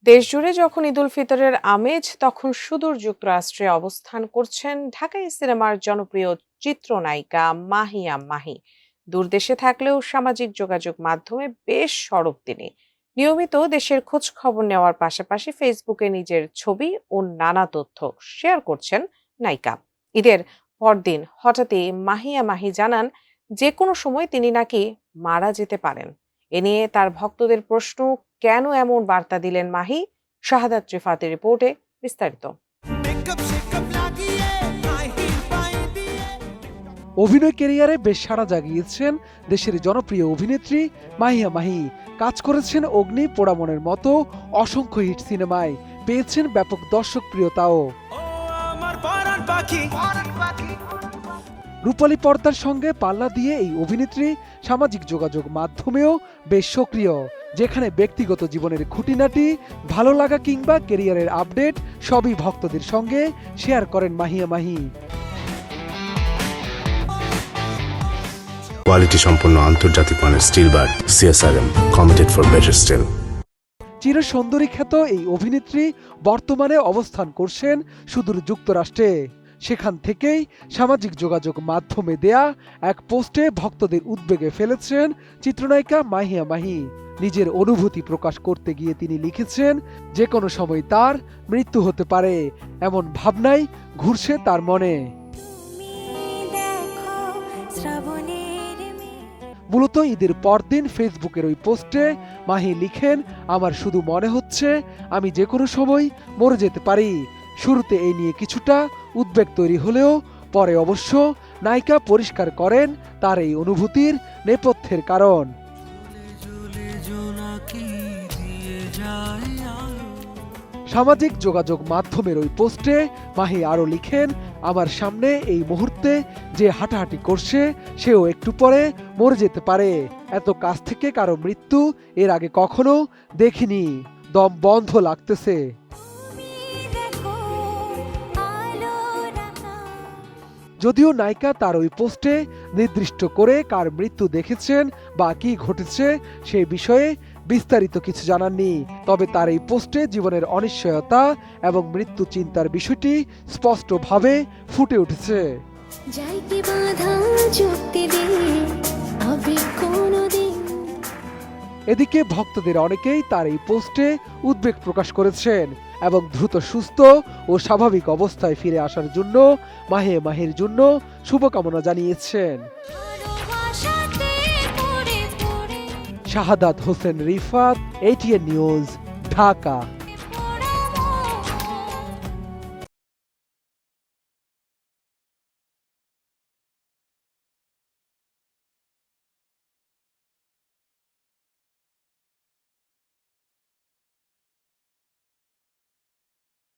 দেশজুড়ে যখন ঈদুল ফিতরের আমেজ, তখন সুদূর যুক্তরাষ্ট্রে অবস্থান করছেন ঢাকাই সিনেমার জনপ্রিয় চিত্রনায়িকা মাহিয়া মাহি। দূরদেশে থাকলেও সামাজিক যোগাযোগ মাধ্যমে বেশ সরব তিনি। নিয়মিত দেশের খোঁজ খবর নেওয়ার পাশাপাশি ফেসবুকে নিজের ছবি ও নানা তথ্য শেয়ার করছেন নায়িকা। ঈদের পরদিন হঠাৎই মাহিয়া মাহি জানান যে কোনো সময় তিনি নাকি মারা যেতে পারেন। এ নিয়ে তার ভক্তদের প্রশ্ন, কেন এমন বার্তা দিলেন মাহি? শাহাদাত রিফাতের রিপোর্টে বিস্তারিত। অভিনয় ক্যারিয়ারে বেশ সাড়া জাগিয়েছেন দেশের জনপ্রিয় অভিনেত্রী মাহিয়া মাহি। কাজ করেছেন অগ্নি, পোড়ামনের মতো অসংখ্য হিট সিনেমায়, পেয়েছেন ব্যাপক দর্শক প্রিয়তাও। রূপালী পর্দার সঙ্গে পাল্লা দিয়ে এই অভিনেত্রী সামাজিক যোগাযোগ মাধ্যমেও বেশ সক্রিয়, যেখানে ব্যক্তিগত জীবনের খুঁটিনাটি, ভালো লাগা কিংবা ক্যারিয়ারের আপডেট সবই ভক্তদের সঙ্গে শেয়ার করেন মাহিয়া মাহি। কোয়ালিটি সম্পন্ন আন্তর্জাতিক মানের steel bar CSRM, committed for better steel. চিরসুন্দরী খ্যাত এই অভিনেত্রী বর্তমানে অবস্থান করছেন সুদূর যুক্তরাষ্ট্রে। সেখান থেকেই সামাজিক যোগাযোগ মাধ্যমে দেয়া এক পোস্টে ভক্তদের উদ্বেগে ফেলেছেন চিত্রনায়িকা মাহিয়া মাহি। নিজের অনুভূতি প্রকাশ করতে গিয়ে তিনি লিখেছেন, যে কোনো সময় তার মৃত্যু হতে পারে, এমন ভাবনাই ঘুরছে তার মনে। মূলত ঈদের পরদিন ফেসবুকের ওই পোস্টে মাহি লিখেন, আমার শুধু মনে হচ্ছে আমি যে কোনো সময় মরে যেতে পারি। শুরুতে এই নিয়ে কিছুটা উদ্বেগ তৈরি হলেও পরে অবশ্য নায়িকা পরিষ্কার করেন তার এই অনুভূতির নেপথ্যের কারণ। সামাজিক যোগাযোগ মাধ্যমের ওই পোস্টে মাহি আরও লিখেন, আমার সামনে এই মুহূর্তে যে হাঁটাহাঁটি করছে সেও একটু পরে মরে যেতে পারে। এত কাছ থেকে কারো মৃত্যু এর আগে কখনো দেখিনি, দম বন্ধ লাগতেছে। যদিও নায়িকা তার ওই পোস্টে নির্দিষ্ট করে কার মৃত্যু দেখেছেন বা কি ঘটেছে সে বিষয়ে বিস্তারিত কিছু জানাননি, তবে তার এই পোস্টে জীবনের অনিশ্চয়তা এবং মৃত্যু চিন্তার বিষয়টি স্পষ্টভাবে ফুটে উঠেছে। এদিকে ভক্তদের অনেকেই তার এই পোস্টে উদ্বেগ প্রকাশ করেছেন এবং দ্রুত সুস্থ ও স্বাভাবিক অবস্থায় ফিরে আসার জন্য মাহিয়া মাহির জন্য শুভকামনা জানিয়েছেন। Shahadat Hossain Rifat, ATN news, Dhaka.